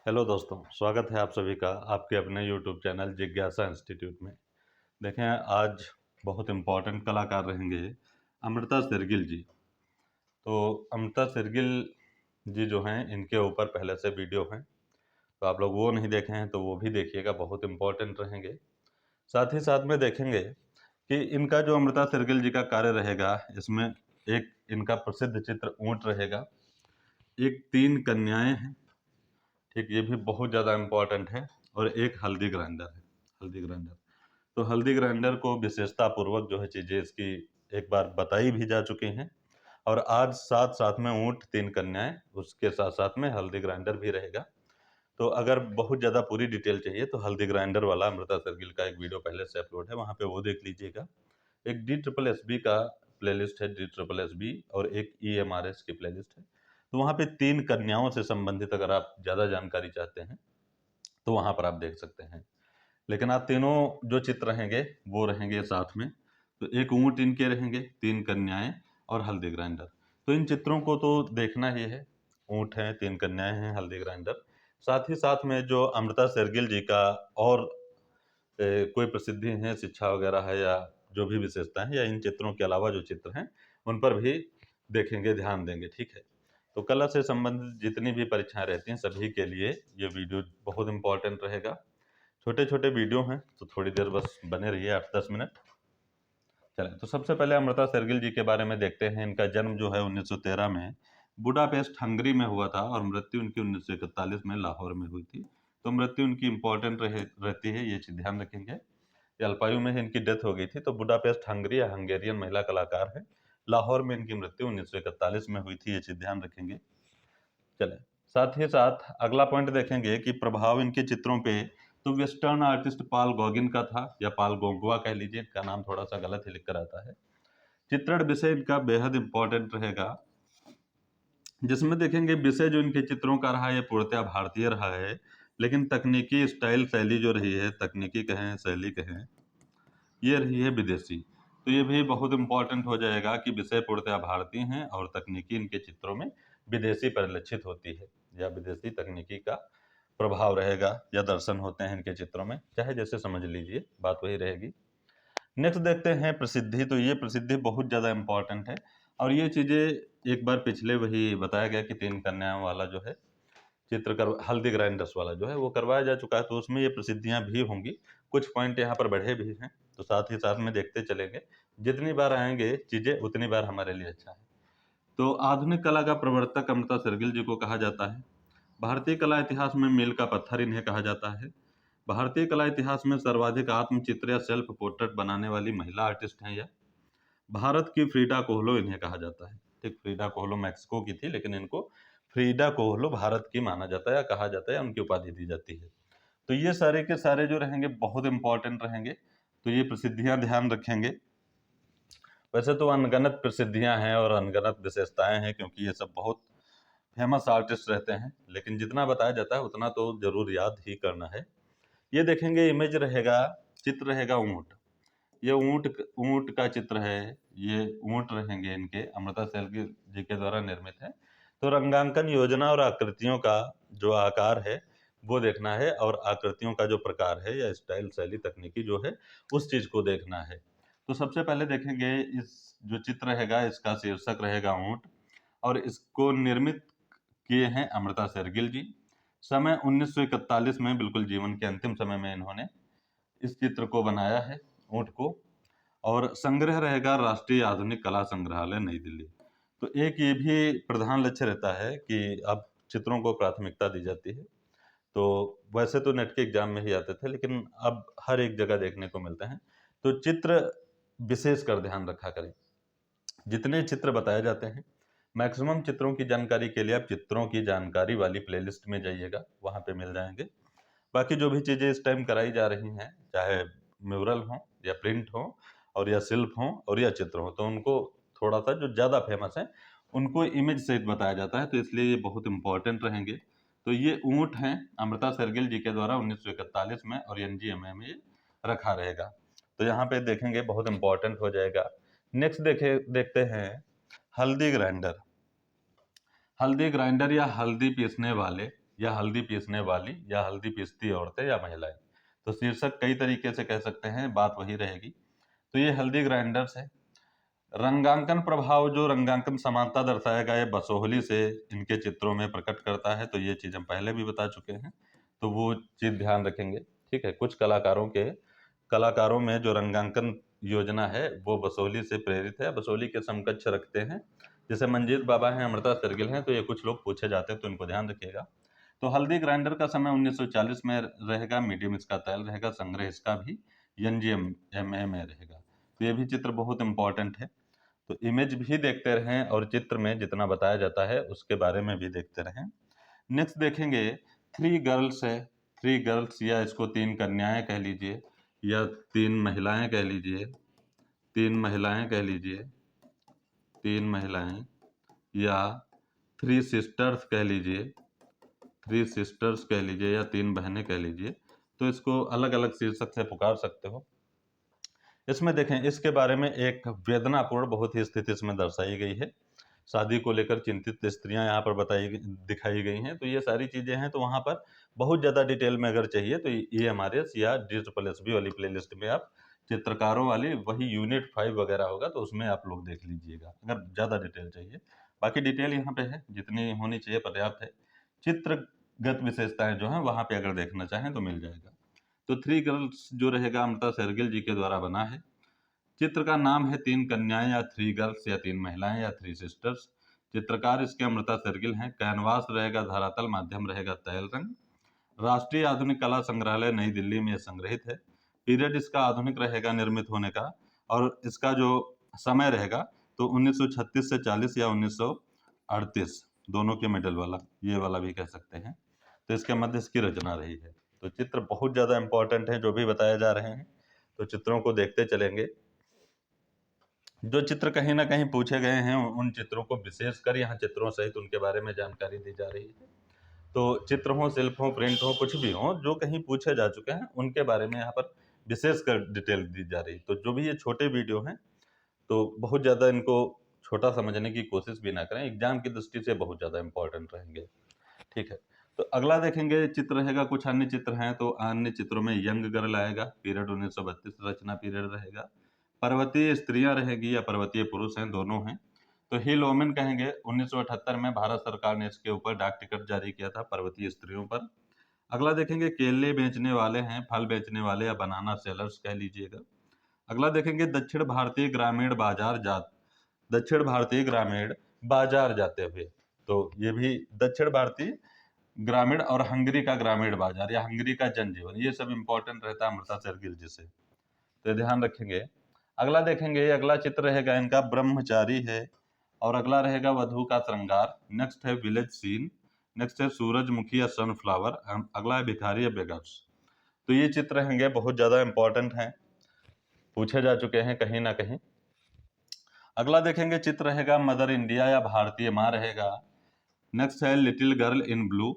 Hello दोस्तों, स्वागत है आप सभी का आपके अपने यूट्यूब चैनल जिज्ञासा इंस्टीट्यूट में। देखें, आज बहुत इम्पोर्टेंट कलाकार रहेंगे अमृता शेरगिल जी। तो अमृता शेरगिल जी जो हैं, इनके ऊपर पहले से वीडियो हैं, तो आप लोग वो नहीं देखे हैं तो वो भी देखिएगा, बहुत इम्पोर्टेंट रहेंगे। साथ ही साथ में देखेंगे कि इनका जो अमृता शेरगिल जी का कार्य रहेगा, इसमें एक इनका प्रसिद्ध चित्र ऊँट रहेगा, एक 3 कन्याएँ हैं, ठीक, ये भी बहुत ज़्यादा इम्पोर्टेंट है, और एक हल्दी ग्राइंडर है, हल्दी ग्राइंडर। तो हल्दी ग्राइंडर को विशेषता पूर्वक जो है चीज़ें इसकी एक बार बताई भी जा चुकी हैं, और आज साथ साथ में ऊँट 3 कन्याएँ, उसके साथ साथ में हल्दी ग्राइंडर भी रहेगा। तो अगर बहुत ज़्यादा पूरी डिटेल चाहिए तो हल्दी ग्राइंडर वाला अमृता शेरगिल का एक वीडियो पहले से अपलोड है, वहाँ पे वो देख लीजिएगा। एक DSSB का प्लेलिस्ट है, DSSB, और एक EMRS की प्लेलिस्ट है। तो वहाँ पे 3 कन्याओं से संबंधित अगर आप ज़्यादा जानकारी चाहते हैं तो वहाँ पर आप देख सकते हैं। लेकिन आप तीनों जो चित्र रहेंगे वो रहेंगे साथ में। तो एक ऊँट इनके रहेंगे, 3 कन्याएँ और हल्दी ग्राइंडर। तो इन चित्रों को तो देखना ही है। ऊँट हैं, 3 कन्याएँ हैं, हल्दी ग्राइंडर। साथ ही साथ में जो अमृता शेरगिल जी का और कोई प्रसिद्धि है, शिक्षा वगैरह है, या जो भी विशेषता है, या इन चित्रों के अलावा जो चित्र हैं उन पर भी देखेंगे, ध्यान देंगे, ठीक है। तो कला से संबंधित जितनी भी परीक्षाएं रहती हैं सभी के लिए ये वीडियो बहुत इम्पोर्टेंट रहेगा। छोटे छोटे वीडियो हैं तो थोड़ी देर बस बने रहिए, 8-10 मिनट। चलें, तो सबसे पहले अमृता शेरगिल जी के बारे में देखते हैं। इनका जन्म जो है 1913 में बुडापेस्ट हंगरी में हुआ था, और मृत्यु उनकी 1941 में लाहौर में हुई थी। तो मृत्यु उनकी इम्पोर्टेंट रहती है, ये चीज़ ध्यान रखेंगे। ये अल्पायु में ही इनकी डेथ हो गई थी। तो बुडापेस्ट हंगरी या हंगेरियन महिला कलाकार है। लाहौर में इनकी मृत्यु 1941 में हुई थी, ये चीज़ ध्यान रखेंगे। चलें, साथ ही साथ अगला पॉइंट देखेंगे कि प्रभाव इनके चित्रों पे, तो वेस्टर्न आर्टिस्ट पाल गॉगिन का था, या पाल गोंगवा कह लीजिए, इनका नाम थोड़ा सा गलत ही लिख कर आता है। चित्रण विषय इनका बेहद इंपॉर्टेंट रहेगा, जिसमें देखेंगे विषय जो इनके चित्रों का रहा है ये पूर्णतः भारतीय रहा है, लेकिन तकनीकी स्टाइल शैली जो रही है, तकनीकी कहें शैली कहें, ये रही है विदेशी। तो ये भी बहुत इंपॉर्टेंट हो जाएगा कि विषय पूर्णतः भारतीय हैं और तकनीकी इनके चित्रों में विदेशी परिलक्षित होती है, या विदेशी तकनीकी का प्रभाव रहेगा या दर्शन होते हैं इनके चित्रों में, चाहे जैसे समझ लीजिए, बात वही रहेगी। नेक्स्ट देखते हैं प्रसिद्धि। तो ये प्रसिद्धि बहुत ज़्यादा इम्पॉर्टेंट है, और ये चीज़ें एक बार पिछले वही बताया गया कि 3 कन्याओं वाला जो है चित्र कर, हल्दी ग्राइंडर्स वाला जो है वो करवाया जा चुका है, तो उसमें ये प्रसिद्धियां भी होंगी। कुछ पॉइंट यहाँ पर बढ़े भी हैं, तो साथ ही साथ में देखते चलेंगे। जितनी बार आएंगे चीज़ें उतनी बार हमारे लिए अच्छा है। तो आधुनिक कला का प्रवर्तक अमृता शेरगिल जी को कहा जाता है। भारतीय कला इतिहास में मील का पत्थर इन्हें कहा जाता है। भारतीय कला इतिहास में सर्वाधिक आत्मचित्र या सेल्फ पोर्ट्रेट बनाने वाली महिला आर्टिस्ट हैं यह। भारत की फ्रीडा कोहलो इन्हें कहा जाता है। ठीक, फ्रीडा कोहलो मैक्सिको की थी, लेकिन इनको फ्रीडा कोहलो भारत की माना जाता है, या कहा जाता है, या उनकी उपाधि दी जाती है। तो ये सारे के सारे जो रहेंगे बहुत इंपॉर्टेंट रहेंगे, तो ये प्रसिद्धियां ध्यान रखेंगे। वैसे तो अनगनत प्रसिद्धियां हैं और अनगनत विशेषताएं हैं, क्योंकि ये सब बहुत फेमस आर्टिस्ट रहते हैं, लेकिन जितना बताया जाता है उतना तो जरूर याद ही करना है। ये देखेंगे इमेज रहेगा, चित्र रहेगा ऊँट। ये ऊँट ऊँट का चित्र है। ये ऊँट रहेंगे इनके, अमृता शेरगिल जी के द्वारा निर्मित है। तो रंगांकन योजना और आकृतियों का जो आकार है वो देखना है, और आकृतियों का जो प्रकार है या स्टाइल शैली तकनीकी जो है उस चीज़ को देखना है। तो सबसे पहले देखेंगे, इस जो चित्र रहेगा इसका शीर्षक रहेगा ऊँट, और इसको निर्मित किए हैं अमृता शेरगिल जी। समय 1941 में, बिल्कुल जीवन के अंतिम समय में इन्होंने इस चित्र को बनाया है, ऊँट को। और संग्रह रहेगा राष्ट्रीय आधुनिक कला संग्रहालय नई दिल्ली। तो एक ये भी प्रधान लक्ष्य रहता है कि अब चित्रों को प्राथमिकता दी जाती है। तो वैसे तो नेट के एग्जाम में ही आते थे, लेकिन अब हर एक जगह देखने को मिलते हैं। तो चित्र विशेष कर ध्यान रखा करें। जितने चित्र बताए जाते हैं, मैक्सिमम चित्रों की जानकारी के लिए आप चित्रों की जानकारी वाली प्लेलिस्ट में जाइएगा, वहाँ पे मिल जाएंगे। बाकी जो भी चीज़ें इस टाइम कराई जा रही हैं, चाहे म्यूरल हों या प्रिंट हों, और या शिल्प हों, और या चित्र हों, तो उनको थोड़ा सा जो ज़्यादा फेमस है उनको इमेज सहित बताया जाता है, तो इसलिए ये बहुत इंपॉर्टेंट रहेंगे। तो ये ऊँट हैं अमृता शेरगिल जी के द्वारा 1941 में, और NGMA में ये रखा रहेगा। तो यहाँ पे देखेंगे बहुत इंपॉर्टेंट हो जाएगा। नेक्स्ट देखते हैं हल्दी ग्राइंडर। हल्दी ग्राइंडर या हल्दी पीसने वाले, या हल्दी पीसने वाली या हल्दी पीसती औरतें या महिलाएं। तो शीर्षक कई तरीके से कह सकते हैं, बात वही रहेगी। तो ये हल्दी ग्राइंडर्स है। रंगांकन प्रभाव, जो रंगांकन समानता दर्शाएगा, ये बसोहली से इनके चित्रों में प्रकट करता है। तो ये चीज़ हम पहले भी बता चुके हैं, तो वो चीज़ ध्यान रखेंगे। ठीक है, कुछ कलाकारों में जो रंगांकन योजना है वो बसोहली से प्रेरित है, बसोहली के समकक्ष रखते हैं। जैसे मंजीत बाबा हैं, अमृता शेरगिल हैं, तो ये कुछ लोग पूछे जाते हैं, तो इनको ध्यान रखिएगा। तो हल्दी ग्राइंडर का समय 1940 में रहेगा, मीडियम इसका तैल रहेगा, संग्रह इसका भी NGMA में रहेगा। तो ये भी चित्र बहुत इंपॉर्टेंट है। तो इमेज भी देखते रहें और चित्र में जितना बताया जाता है उसके बारे में भी देखते रहें। नेक्स्ट देखेंगे, 3 गर्ल्स है। 3 गर्ल्स, या इसको 3 कन्याएं कह लीजिए, या 3 महिलाएं कह लीजिए, 3 महिलाएं कह लीजिए, 3 महिलाएं, या 3 सिस्टर्स कह लीजिए, 3 सिस्टर्स कह लीजिए, या 3 बहनें कह लीजिए। तो इसको अलग अलग शीर्षक से पुकार सकते हो। इसमें देखें, इसके बारे में एक वेदनापूर्ण बहुत ही स्थिति इसमें दर्शाई गई है। शादी को लेकर चिंतित स्त्रियां यहाँ पर दिखाई गई हैं। तो ये सारी चीज़ें हैं। तो वहाँ पर बहुत ज़्यादा डिटेल में अगर चाहिए तो EMRS या DSSB वाली प्लेलिस्ट में आप चित्रकारों वाली वही यूनिट 5 वगैरह होगा, तो उसमें आप लोग देख लीजिएगा अगर ज़्यादा डिटेल चाहिए। बाकी डिटेल यहाँ पे है, जितनी होनी चाहिए पर्याप्त है। चित्रगत विशेषताएं जो हैं वहाँ पे अगर देखना चाहें तो मिल जाएगा। तो 3 गर्ल्स जो रहेगा अमृता शेरगिल जी के द्वारा बना है। चित्र का नाम है 3 कन्याएं या 3 गर्ल्स, या 3 महिलाएं या 3 सिस्टर्स। चित्रकार इसके अमृता शेरगिल हैं। कैनवास रहेगा धरातल, माध्यम रहेगा तैल रंग। राष्ट्रीय आधुनिक कला संग्रहालय नई दिल्ली में संग्रहित है। पीरियड इसका आधुनिक रहेगा निर्मित होने का, और इसका जो समय रहेगा तो 1936 से 40 या 1938, दोनों के मिडल वाला, ये वाला भी कह सकते हैं। तो इसके मध्य इसकी रचना रही है। तो चित्र बहुत ज़्यादा इंपॉर्टेंट है जो भी बताए जा रहे हैं, तो चित्रों को देखते चलेंगे। जो चित्र कहीं ना कहीं पूछे गए हैं उन चित्रों को विशेषकर यहाँ चित्रों सहित उनके बारे में जानकारी दी जा रही है। तो चित्र हो, शिल्प हो, प्रिंट हो, कुछ भी हो, जो कहीं पूछे जा चुके हैं उनके बारे में यहाँ पर विशेषकर डिटेल दी जा रही है। तो जो भी ये छोटे वीडियो हैं तो बहुत ज़्यादा इनको छोटा समझने की कोशिश भी ना करें, एग्जाम की दृष्टि से बहुत ज़्यादा इंपॉर्टेंट रहेंगे। ठीक है, तो अगला देखेंगे चित्र रहेगा, कुछ अन्य चित्र हैं। तो अन्य चित्रों में यंग गर्ल आएगा, पीरियड 1932 रचना पीरियड रहेगा। पर्वतीय स्त्रियां रहेगी या पर्वतीय पुरुष हैं, दोनों हैं। तो हिल वोमेन कहेंगे। 1978 में भारत सरकार ने इसके ऊपर डाक टिकट जारी किया था पर्वतीय स्त्रियों पर। अगला देखेंगे, केले बेचने वाले हैं, फल बेचने वाले या बनाना सेलर्स कह लीजिएगा। अगला देखेंगे, दक्षिण भारतीय ग्रामीण बाजार जाते हुए। तो ये भी दक्षिण भारतीय ग्रामीण और हंगरी का ग्रामीण बाजार या हंगरी का जनजीवन, ये सब इंपॉर्टेंट रहता है अमृता शेरगिल जी से, तो ध्यान रखेंगे। अगला देखेंगे, अगला चित्र रहेगा इनका ब्रह्मचारी है, और अगला रहेगा वधु का श्रृंगार। नेक्स्ट है विलेज सीन। नेक्स्ट है सूरजमुखी या सनफ्लावर। अगला है भिखारी या बेगर्स। तो ये चित्र रहेंगे बहुत ज़्यादा इंपॉर्टेंट हैं, पूछे जा चुके हैं कहीं ना कहीं। अगला देखेंगे चित्र रहेगा मदर इंडिया या भारतीय माँ रहेगा। नेक्स्ट है लिटिल गर्ल इन ब्लू।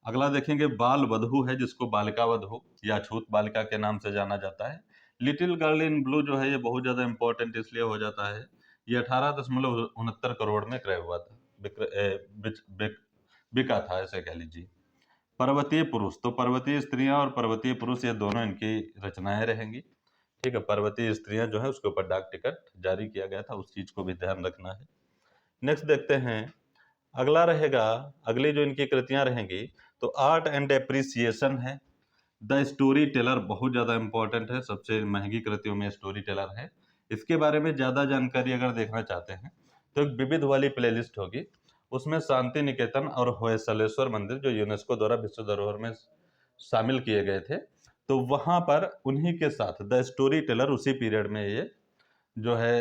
अगला देखेंगे बाल वधु है, जिसको बालिका वधु या छूत बालिका के नाम से जाना जाता है। लिटिल गर्ल इन ब्लू जो है ये बहुत ज़्यादा इंपॉर्टेंट इसलिए हो जाता है, ये 18.69 करोड़ में क्रय हुआ था, बिका था, ऐसे कह लीजिए। पर्वतीय पुरुष, तो पर्वतीय स्त्रियां और पर्वतीय पुरुष ये दोनों इनकी रचनाएं रहेंगी। ठीक है, पर्वतीय स्त्रियां जो है उसके ऊपर डाक टिकट जारी किया गया था, उस चीज को भी ध्यान रखना है। नेक्स्ट देखते हैं, अगला रहेगा, अगली जो इनकी कृतियां रहेंगी तो आर्ट एंड एप्रिसिएशन है। द स्टोरी टेलर बहुत ज़्यादा इंपॉर्टेंट है, सबसे महंगी कृतियों में स्टोरी टेलर है। इसके बारे में ज़्यादा जानकारी अगर देखना चाहते हैं तो एक विविध वाली प्लेलिस्ट होगी, उसमें शांति निकेतन और होयसलेश्वर मंदिर जो यूनेस्को द्वारा विश्व धरोहर में शामिल किए गए थे, तो वहाँ पर उन्हीं के साथ द स्टोरी टेलर उसी पीरियड में ये जो है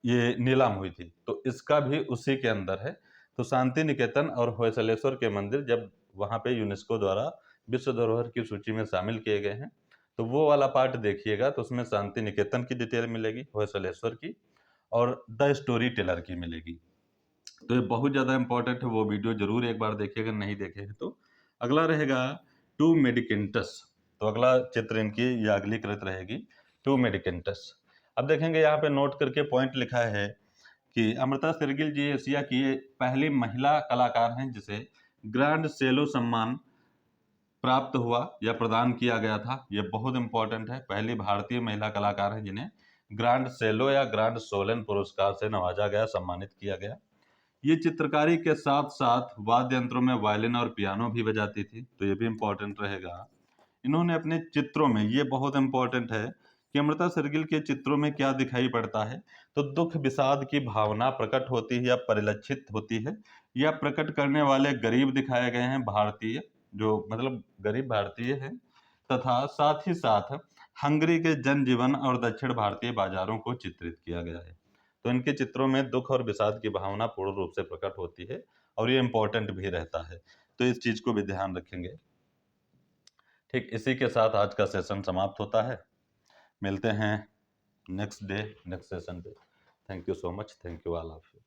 ये नीलाम हुई थी, तो इसका भी उसी के अंदर है। तो शांति निकेतन और होयसलेश्वर के मंदिर जब वहाँ पे यूनेस्को द्वारा विश्व धरोहर की सूची में शामिल किए गए हैं, तो वो वाला पार्ट देखिएगा, तो उसमें शांति निकेतन की डिटेल मिलेगी, होयसलेश्वर की, और द स्टोरी टेलर की मिलेगी। तो ये बहुत ज़्यादा इंपॉर्टेंट है, वो वीडियो जरूर एक बार देखिएगा, नहीं देखे हैं तो। अगला रहेगा टू मेडिकेंटस। तो अगला चित्र इनकी या अगली कृत रहेगी टू मेडिकेंटस। अब देखेंगे यहाँ पे नोट करके पॉइंट लिखा है कि अमृता शेरगिल जी एशिया की पहली महिला कलाकार हैं जिसे ग्रैंड सेलो सम्मान प्राप्त हुआ या प्रदान किया गया था। ये बहुत इंपॉर्टेंट है, पहली भारतीय महिला कलाकार हैं जिन्हें ग्रैंड सेलो या ग्रैंड सोलन पुरस्कार से नवाजा गया, सम्मानित किया गया। ये चित्रकारी के साथ साथ वाद्य यंत्रों में वायलिन और पियानो भी बजाती थी, तो ये भी इंपॉर्टेंट रहेगा। इन्होंने अपने चित्रों में, ये बहुत इंपॉर्टेंट है कि अमृता शेरगिल के चित्रों में क्या दिखाई पड़ता है, तो दुख विषाद की भावना प्रकट होती है या परिलक्षित होती है, या प्रकट करने वाले गरीब दिखाए गए हैं, भारतीय, जो मतलब गरीब भारतीय हैं, तथा साथ ही साथ हंगरी के जनजीवन और दक्षिण भारतीय बाजारों को चित्रित किया गया है। तो इनके चित्रों में दुख और विषाद की भावना पूर्ण रूप से प्रकट होती है और ये इंपॉर्टेंट भी रहता है, तो इस चीज को भी ध्यान रखेंगे। ठीक, इसी के साथ आज का सेशन समाप्त होता है। मिलते हैं नेक्स्ट डे नेक्स्ट सेशन पे। Thank you so much, thank you all of you.